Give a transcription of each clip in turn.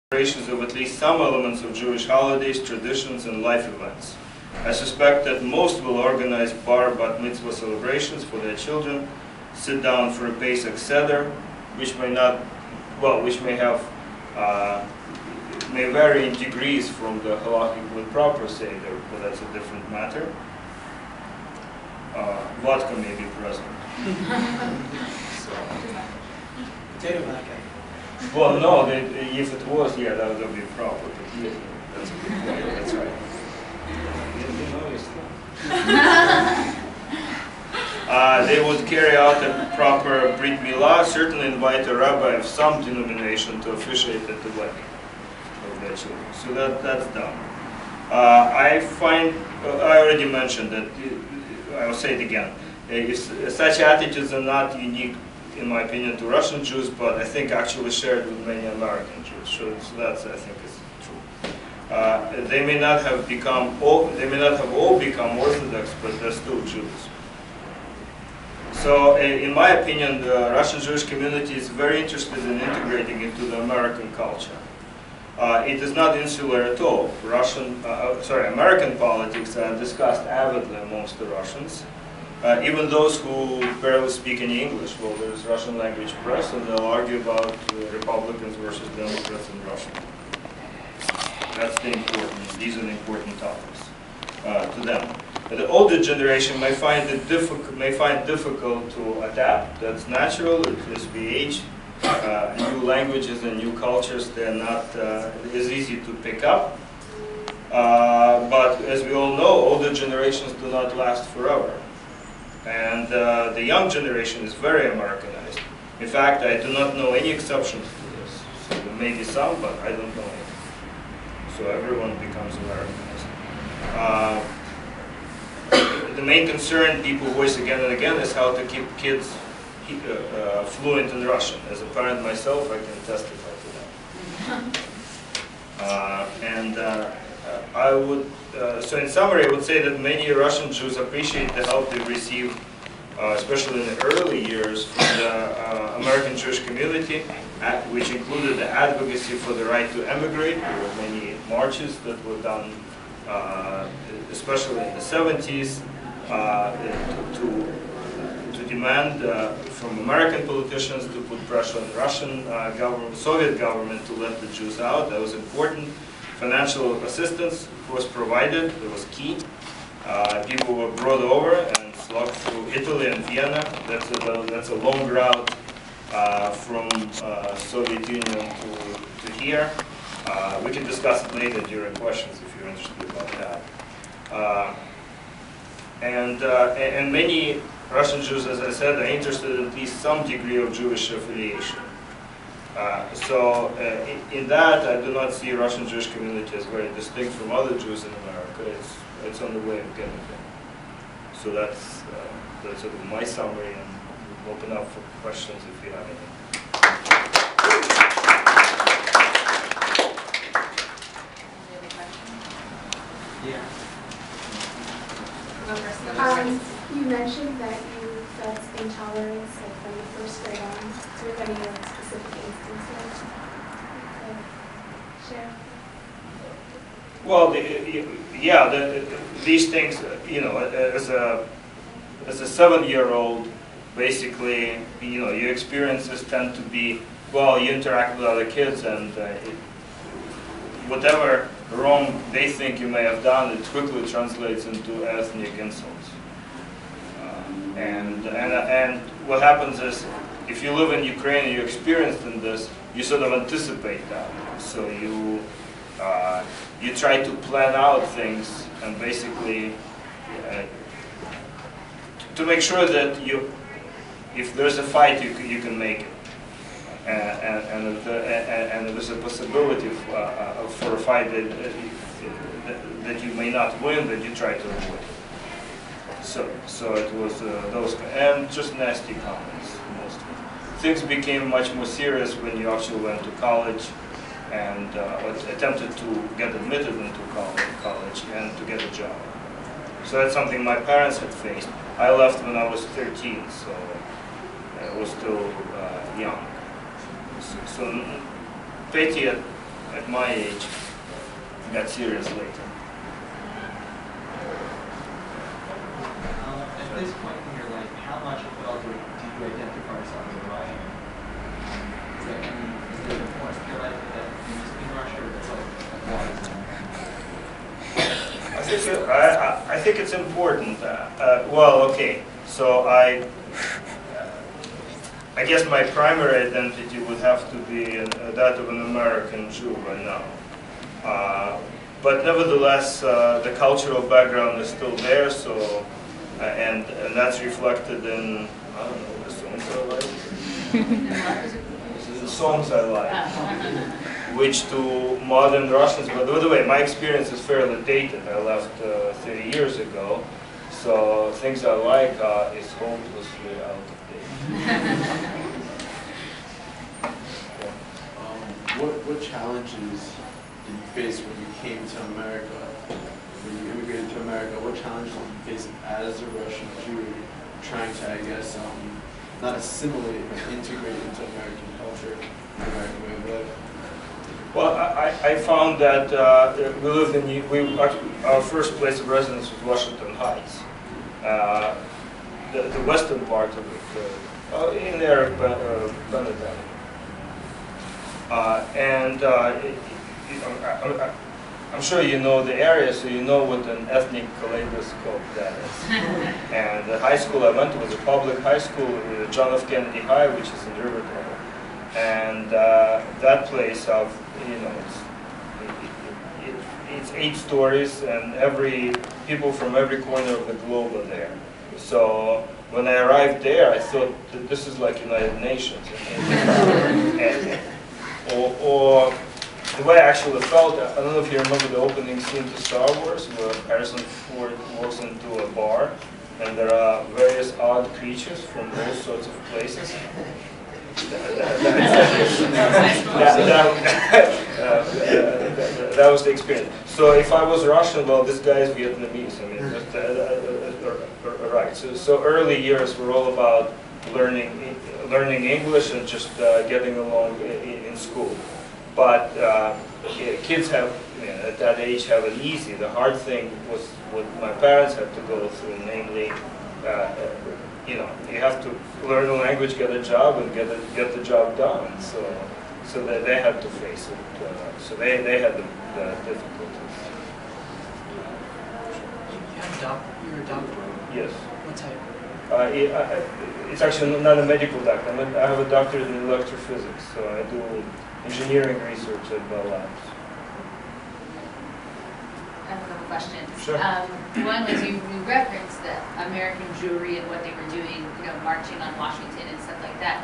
celebrations of at least some elements of Jewish holidays, traditions, and life events. I suspect that most will organize bar bat mitzvah celebrations for their children, sit down for a Pesach Seder, which may not, well, which may have, may vary in degrees from the halachically proper Seder, but that's a different matter. Vodka may be present. Potato vodka. Well, no, if it was, yeah, that would be proper. But yeah, that's a good point. That's right. You know your stuff. They would carry out a proper Brit Milah, certainly invite a rabbi of some denomination to officiate at the wedding of their children. So that's done. I already mentioned that, I'll say it again, such attitudes are not unique, in my opinion, to Russian Jews, but I think actually shared with many American Jews. So that's, I think, is true. They may not have all become Orthodox, but they're still Jews. So, in my opinion, the Russian Jewish community is very interested in integrating into the American culture. It is not insular at all. American politics are discussed avidly amongst the Russians. Even those who barely speak any English. Well, there's Russian language press, and they'll argue about Republicans versus Democrats in Russia. That's the important. These are the important topics to them. But the older generation may find it difficult to adapt. That's natural. As we age, new languages and new cultures, they're not as easy to pick up. But as we all know, older generations do not last forever. And the young generation is very Americanized. In fact, I do not know any exceptions to this. So there may be some, but I don't know any. So everyone becomes Americanized. The main concern people voice again and again is how to keep kids fluent in Russian. As a parent myself, I can testify to that. I would, so in summary, I would say that many Russian Jews appreciate the help they received, especially in the early years, from the American Jewish community, which included the advocacy for the right to emigrate. There were many marches that were done, especially in the 70s, to demand from American politicians to put pressure on the Russian government, Soviet government, to let the Jews out. That was important. Financial assistance was provided. It was key. People were brought over and slugged through Italy and Vienna. That's a long route from Soviet Union to here. We can discuss it later during questions if you're interested about that. And many Russian Jews, as I said, are interested in at least some degree of Jewish affiliation. In that, I do not see Russian Jewish community as very distinct from other Jews in America. It's on the way of getting there. So that's sort of my summary, and we'll open up for questions if you have any. Yeah. You mentioned that you felt intolerance from the first grade on. Do you have any specific instances you could share? Well, these things, you know, as a 7-year-old, basically, you know, your experiences tend to be, well, you interact with other kids, and whatever wrong they think you may have done, it quickly translates into ethnic insults. And what happens is, if you live in Ukraine and you're experienced in this, you sort of anticipate that. So you try to plan out things and basically to make sure that if there's a fight, you can make it. And if there's a possibility for a fight that you may not win, that you try to avoid. So it was those, and just nasty comments mostly. Things became much more serious when you actually went to college and attempted to get admitted into college and to get a job. So that's something my parents had faced. I left when I was 13, so I was still young. So petty at my age got serious later. At this point in your life, how much of it do you identify yourself as a Russian? Is there a point in your life that you used to be Russian, or that's like I think it's important. Well, okay. So I guess my primary identity would have to be that of an American Jew by now. But nevertheless, the cultural background is still there. So, and that's reflected in, I don't know, the songs I like. The songs I like, which to modern Russians. But by the way, my experience is fairly dated. I left 30 years ago, so things I like is hopelessly out of date. What challenges did you face when you came to America? When you immigrated to America, what challenges did you face as a Russian Jew trying to, I guess, not assimilate, but integrate into American culture, American way of life? Well, I found that we lived in, our first place of residence was Washington Heights, the western part of it, in there, Benedetta. I'm sure you know the area, so you know what an ethnic kaleidoscope that is. And the high school I went to was a public high school, John F. Kennedy High, which is in Riverdale. And that place, it's 8 stories, and people from every corner of the globe are there. So when I arrived there, I thought that this is like United Nations. Or the way I actually felt, I don't know if you remember the opening scene to Star Wars, where Harrison Ford walks into a bar, and there are various odd creatures from all sorts of places. That was the experience. So if I was Russian, well, this guy is Vietnamese. I mean, right. So early years were all about learning English and just getting along in school. But kids have, at that age, have it easy. The hard thing was what my parents had to go through, namely, you have to learn a language, get a job, and get the job done. So that they had to face it. So they had the difficulties. You're a doctor? Yes. What type? It's actually not a medical doctor. I have a doctorate in electrophysics, so I do engineering research at Bell Labs. I have a couple questions. Sure. One was you referenced the American Jewry and what they were doing, marching on Washington and stuff like that.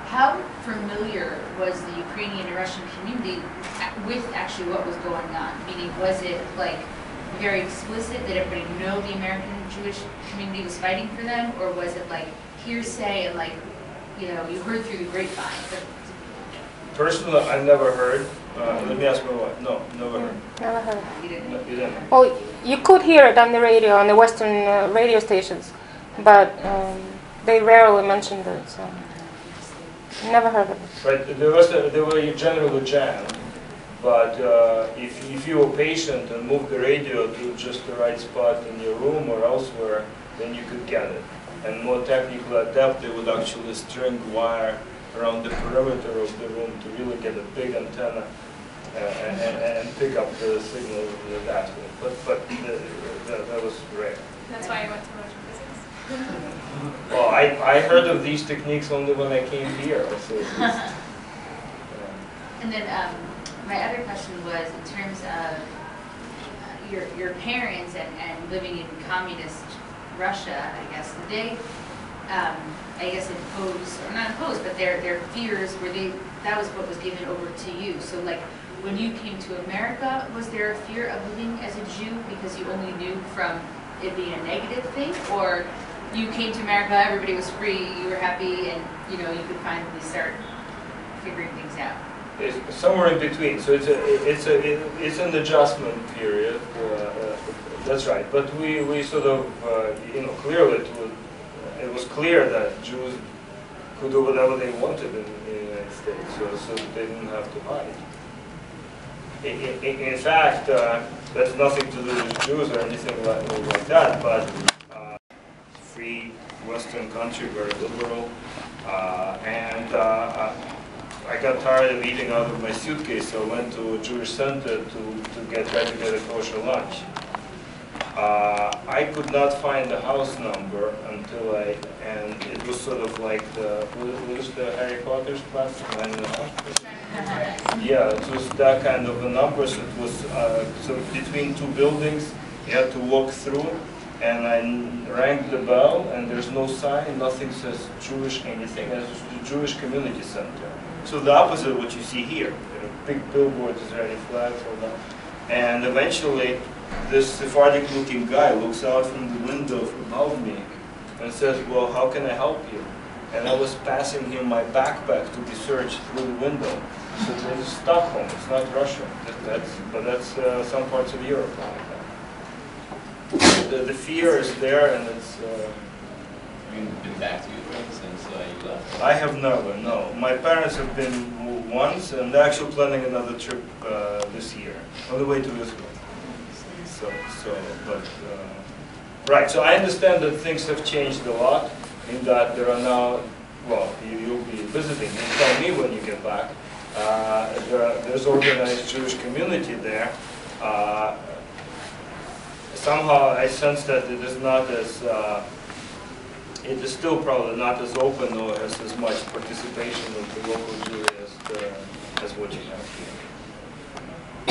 How familiar was the Ukrainian and Russian community with actually what was going on? Meaning, was it like very explicit that everybody know the American Jewish community was fighting for them, or was it like hearsay and you heard through the grapevine? Personally, I never heard. Let me ask my wife. No, never heard. Never heard. You didn't? No, you didn't. Well, you could hear it on the radio, on the Western radio stations, but they rarely mentioned it, so never heard of it. Right, they were generally jammed, but if you were patient and moved the radio to just the right spot in your room or elsewhere, then you could get it. And more technically adept, they would actually string wire around the perimeter of the room to really get a big antenna and pick up the signal that way. But that was rare. That's why I went to motion physics. Well, I heard of these techniques only when I came here. So And then my other question was in terms of your parents and living in communist Russia, I guess, did they, impose, or not impose, but their fears, that was what was given over to you. So like, when you came to America, was there a fear of living as a Jew because you only knew from it being a negative thing? Or you came to America, everybody was free, you were happy, and you could finally start figuring things out? It's somewhere in between. So it's an adjustment period. That's right. But we sort of clearly it was clear that Jews could do whatever they wanted in the United States, so they didn't have to hide. in fact, that's nothing to do with Jews or anything like that, but free Western country, very liberal, and I got tired of eating out of my suitcase, so I went to a Jewish center to try to get a kosher lunch. I could not find the house number until and it was sort of like what is the Harry Potter's class? 9.5? Yeah, it was that kind of a number, so it was so between two buildings, you had to walk through, and I rang the bell, and there's no sign, nothing says Jewish anything, it's the Jewish Community Center. So the opposite of what you see here, big billboards, Israeli flags, all that. And eventually, this Sephardic-looking guy looks out from the window above me and says, well, how can I help you? And I was passing him my backpack to be searched through the window. So this is Stockholm, it's not Russia. But that's some parts of Europe like that. The fear is there, and it's... Have you been back to Israel since you left? I have never, no. My parents have been once, and they're actually planning another trip this year, on the way to Israel. Right, so I understand that things have changed a lot, in that there are now, well, you'll be visiting, you tell me when you get back, there's organized Jewish community there. Somehow I sense that it is not as, it is still probably not as open or has as much participation of the local Jewry as what you have here. I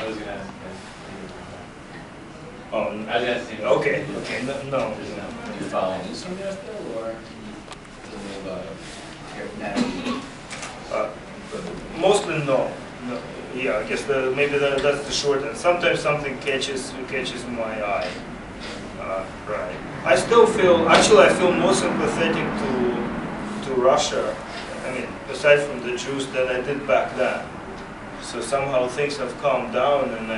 was going to ask. Oh, okay, no. Do you follow news from there still, or mostly no. Yeah, I guess maybe that's the short end. Sometimes something catches my eye. Right. I still feel, actually I feel more sympathetic to Russia, I mean, aside from the Jews, than I did back then. So somehow things have calmed down, and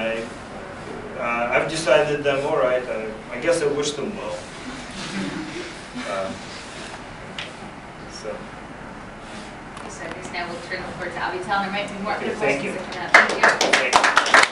I've decided that, all right, I guess I wish them well. So I guess now we'll turn the floor to Avital. There might be more Okay, questions thank you. that come up. Thank you. Thank you.